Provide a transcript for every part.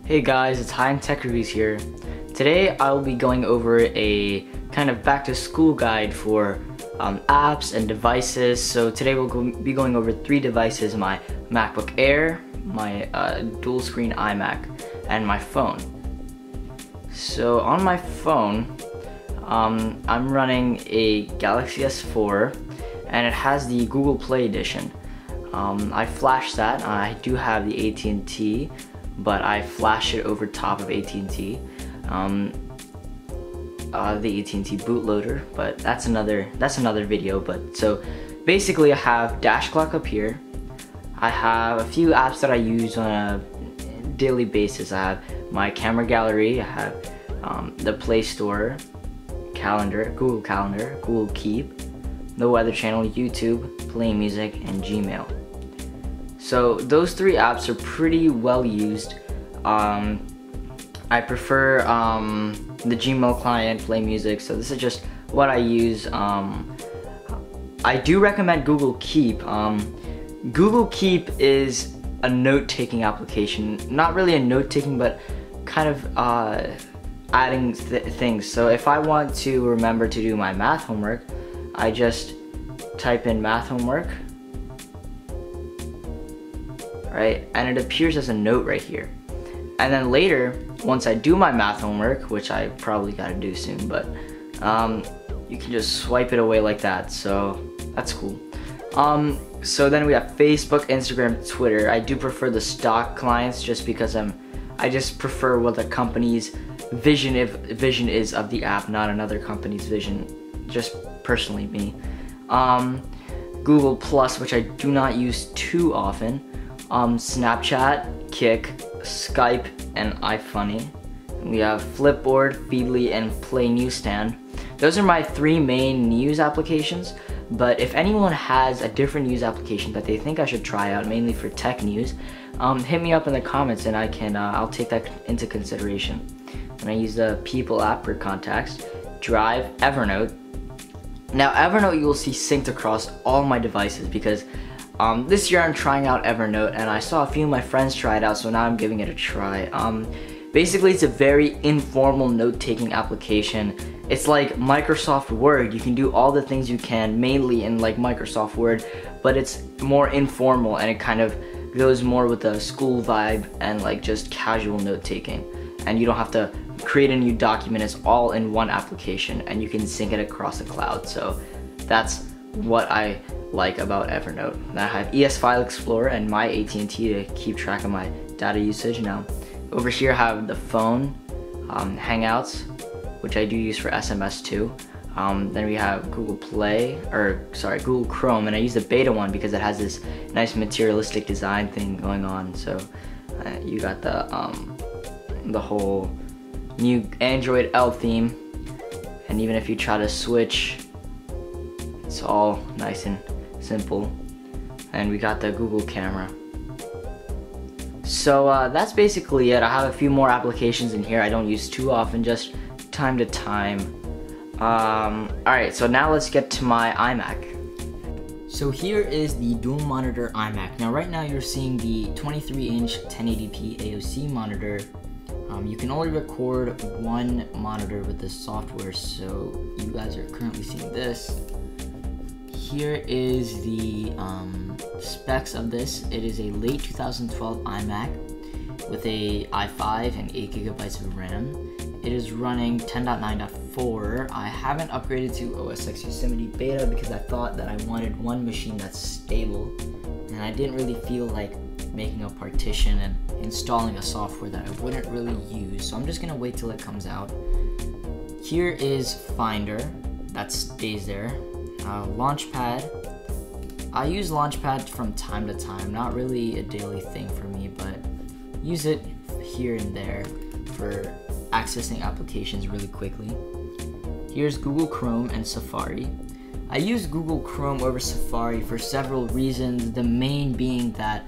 Hey guys, it's High Tech Reviews here. Today I will be going over a kind of back to school guide for apps and devices. So today we'll be going over 3 devices: my Macbook Air, my dual screen iMac, and my phone. So on my phone, I'm running a Galaxy S4 and it has the Google Play edition. I flashed that. I do have the AT&T, but I flash it over top of AT&T, the AT&T bootloader, but that's another video. But so basically I have Dash Clock up here. I have a few apps that I use on a daily basis. I have my camera gallery, I have the Play Store, calendar, Google Calendar, Google Keep, the Weather Channel, YouTube, Play Music, and Gmail. So those 3 apps are pretty well used. I prefer the Gmail client, Play Music, so this is just what I use. I do recommend Google Keep. Google Keep is a note-taking application. Not really a note-taking, but kind of adding things. So if I want to remember to do my math homework, I just type in math homework, right, and it appears as a note right here. And then later, once I do my math homework, which I probably gotta do soon, but you can just swipe it away like that, so that's cool. So then we have Facebook, Instagram, Twitter. I do prefer the stock clients just because I just prefer what the company's vision is of the app, not another company's vision, just personally me. Google Plus, which I do not use too often. Snapchat, Kick, Skype, and iFunny. We have Flipboard, Feedly, and Play Newsstand. Those are my 3 main news applications, but if anyone has a different news application that they think I should try out, mainly for tech news, hit me up in the comments and I'll take that into consideration. And I use the People app for contacts, Drive, Evernote. Now Evernote you will see synced across all my devices because this year I'm trying out Evernote and I saw a few of my friends try it out, so now I'm giving it a try. Basically it's a very informal note-taking application. It's like Microsoft Word. You can do all the things you can mainly in like Microsoft Word, but it's more informal and it kind of goes more with the school vibe and like just casual note-taking. And you don't have to create a new document. It's all in one application and you can sync it across the cloud. So that's what I like about Evernote. And I have ES File Explorer and my AT&T to keep track of my data usage. Now over here I have the phone, Hangouts, which I do use for SMS too. Then we have Google Chrome, and I use the beta one because it has this nice materialistic design thing going on. So you got the whole new Android L theme, and even if you try to switch, it's all nice and simple. And we got the Google camera. So that's basically it. I have a few more applications in here I don't use too often, just time to time. Alright, so now let's get to my iMac. So here is the dual monitor iMac. Now right now you're seeing the 23-inch 1080p AOC monitor. You can only record 1 monitor with this software, so you guys are currently seeing this. Here is the specs of this. It is a late 2012 iMac with a i5 and 8 gigabytes of RAM. It is running 10.9.4. I haven't upgraded to OS X Yosemite Beta because I thought that I wanted one machine that's stable, and I didn't really feel like making a partition and installing a software that I wouldn't really use, so I'm just gonna wait till it comes out. Here is Finder, that stays there. Launchpad. I use Launchpad from time to time, not really a daily thing for me, but use it here and there for accessing applications really quickly. Here's Google Chrome and Safari. I use Google Chrome over Safari for several reasons, the main being that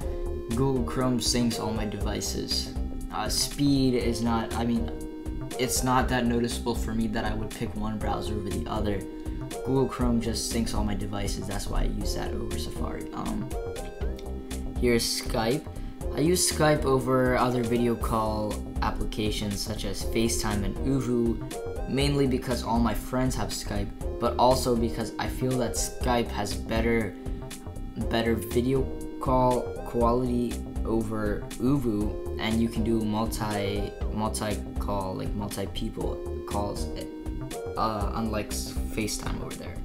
Google Chrome syncs all my devices. Speed is not, it's not that noticeable for me that I would pick one browser over the other. Google Chrome just syncs all my devices, that's why I use that over Safari. Here's Skype. I use Skype over other video call applications such as FaceTime and Uvu, mainly because all my friends have Skype, but also because I feel that Skype has better video call quality over Uvu, and you can do multi call, like multi-people calls, unlike FaceTime over there.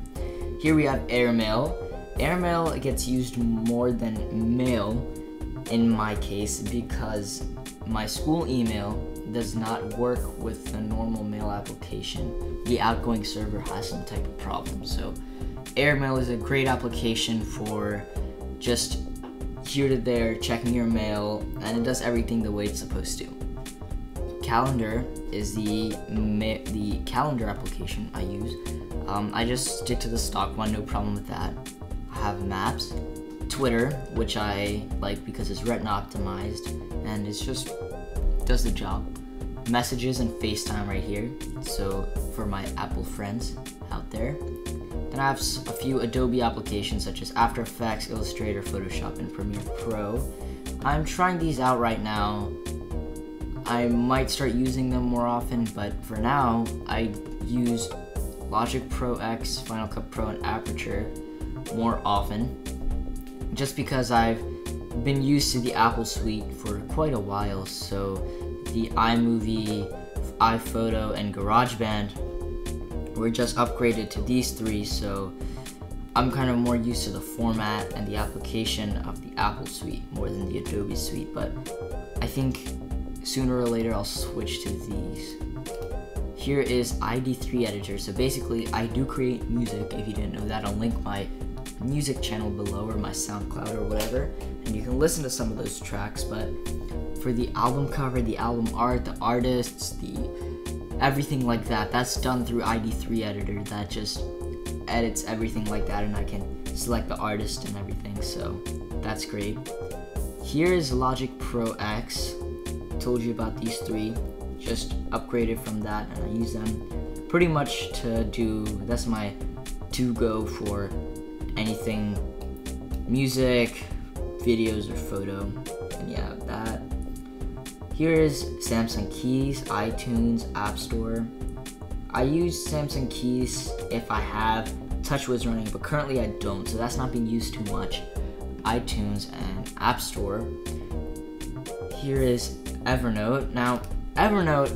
Here we have Airmail. Airmail gets used more than Mail in my case because my school email does not work with the normal mail application. The outgoing server has some type of problem. So Airmail is a great application for just here to there, checking your mail, and it does everything the way it's supposed to. Calendar is the calendar application I use. I just stick to the stock one, no problem with that. I have Maps, Twitter, which I like because it's retina optimized and it's just does the job. Messages and FaceTime right here, so for my Apple friends out there. Then I have a few Adobe applications such as After Effects, Illustrator, Photoshop, and Premiere Pro. I'm trying these out right now. I might start using them more often, but for now, I use Logic Pro X, Final Cut Pro, and Aperture more often, just because I've been used to the Apple suite for quite a while. So the iMovie, iPhoto, and GarageBand were just upgraded to these three, so I'm kind of more used to the format and the application of the Apple suite more than the Adobe suite, but I think sooner or later I'll switch to these. Here is ID3 editor. So basically I do create music. If you didn't know that, I'll link my music channel below or my SoundCloud or whatever, and you can listen to some of those tracks. But for the album cover, the album art, the artists, the everything like that, that's done through ID3 editor. That just edits everything like that, and I can select the artist and everything, so that's great. Here is Logic Pro X. Told you about these three, just upgraded from that, and I use them pretty much to do, that's my to-go for anything music, videos, or photo. And yeah, that. Here is Samsung Keys, iTunes, App Store. I use Samsung Keys if I have TouchWiz running, but currently I don't, so that's not being used too much. iTunes and App Store. Here is Evernote. Now, Evernote,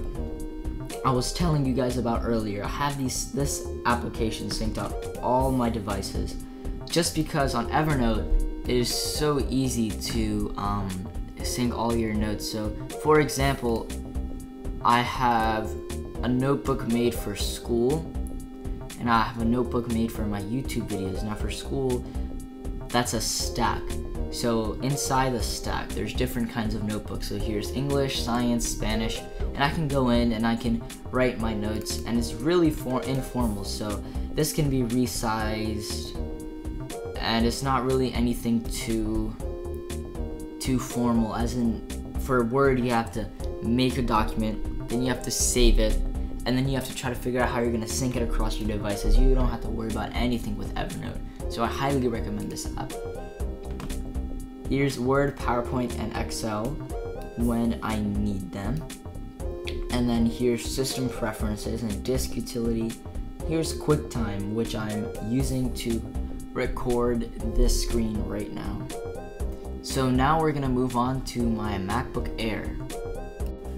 I was telling you guys about earlier. I have this application synced up all my devices, just because on Evernote it is so easy to sync all your notes. So, for example, I have a notebook made for school, and I have a notebook made for my YouTube videos. Now, for school, that's a stack. So inside the stack, there's different kinds of notebooks. So here's English, Science, Spanish, and I can go in and I can write my notes, and it's really informal. So this can be resized, and it's not really anything too formal. As in, for Word, you have to make a document, then you have to save it, and then you have to try to figure out how you're gonna sync it across your devices. You don't have to worry about anything with Evernote. So I highly recommend this app. Here's Word, PowerPoint, and Excel when I need them. And then here's System Preferences and Disk Utility. Here's QuickTime, which I'm using to record this screen right now. So now we're gonna move on to my MacBook Air.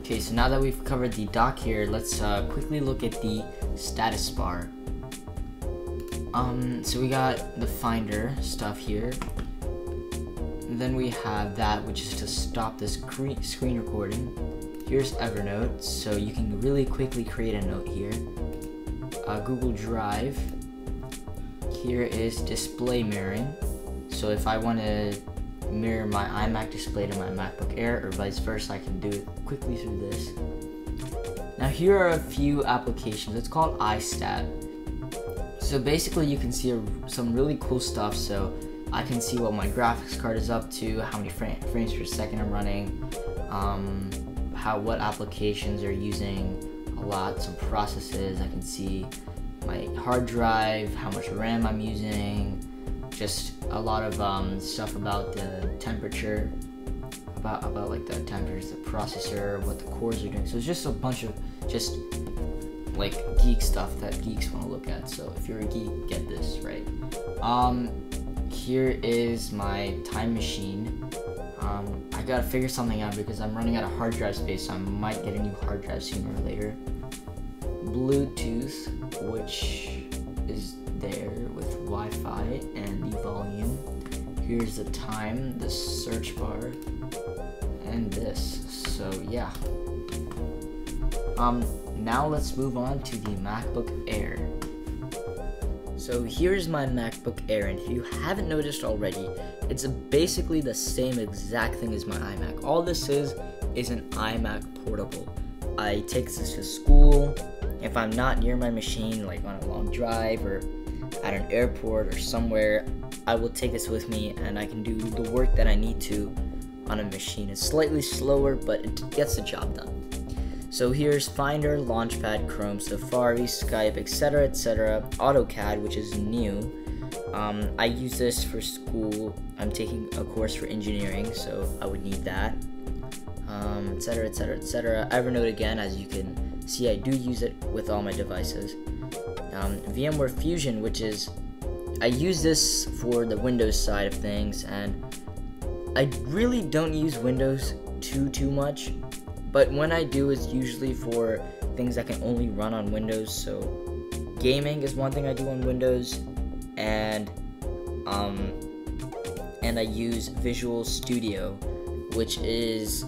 Okay, so now that we've covered the dock here, let's quickly look at the status bar. So we got the Finder stuff here. And then we have that, which is to stop the screen recording. Here's Evernote, so you can really quickly create a note here. Google Drive. Here is display mirroring. So if I want to mirror my iMac display to my MacBook Air, or vice versa, I can do it quickly through this. Now here are a few applications. It's called iStat. So basically you can see some really cool stuff. So I can see what my graphics card is up to, how many frames per second I'm running, what applications are using a lot, some processes. I can see my hard drive, how much RAM I'm using, just a lot of stuff about the temperature, about like the temperatures, the processor, what the cores are doing. So it's just a bunch of just like geek stuff that geeks want to look at. So if you're a geek, get this, right? Here is my time machine. I gotta figure something out because I'm running out of hard drive space, so I might get a new hard drive sooner or later. Bluetooth, which is there with Wi-Fi and the volume. Here's the time, the search bar, and this. So yeah. Now let's move on to the MacBook Air. So here's my MacBook Air, and if you haven't noticed already, it's basically the same exact thing as my iMac. All this is an iMac portable. I take this to school. If I'm not near my machine, like on a long drive or at an airport or somewhere, I will take this with me and I can do the work that I need to on a machine. It's slightly slower, but it gets the job done. So here's Finder, Launchpad, Chrome, Safari, Skype, etc., etc., AutoCAD, which is new. I use this for school. I'm taking a course for engineering, so I would need that, etc., etc., etc. Evernote, again, as you can see, I do use it with all my devices. VMware Fusion, which is, I use this for the Windows side of things, and I really don't use Windows too much. But when I do, it's usually for things that can only run on Windows. So gaming is one thing I do on Windows, and I use Visual Studio, which is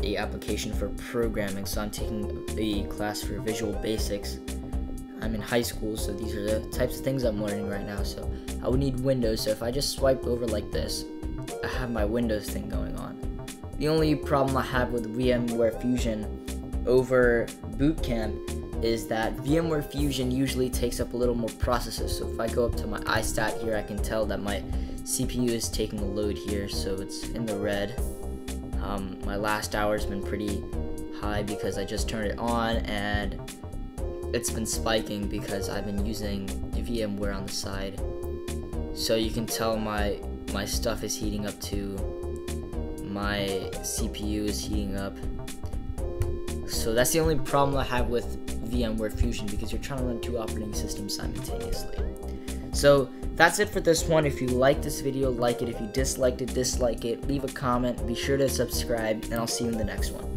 a application for programming. So I'm taking a class for Visual Basics. I'm in high school, so these are the types of things I'm learning right now. So I would need Windows. So if I just swiped over like this, I have my Windows thing going on. The only problem I have with VMware Fusion over Boot Camp is that VMware Fusion usually takes up a little more processors. So if I go up to my iStat here, I can tell that my CPU is taking a load here, so it's in the red. My last hour's been pretty high because I just turned it on, and it's been spiking because I've been using VMware on the side. So you can tell my stuff is heating up too. My CPU is heating up. So that's the only problem I have with VMware Fusion, because you're trying to run two operating systems simultaneously. So that's it for this one. If you like this video, like it. If you disliked it, dislike it. Leave a comment. Be sure to subscribe, and I'll see you in the next one.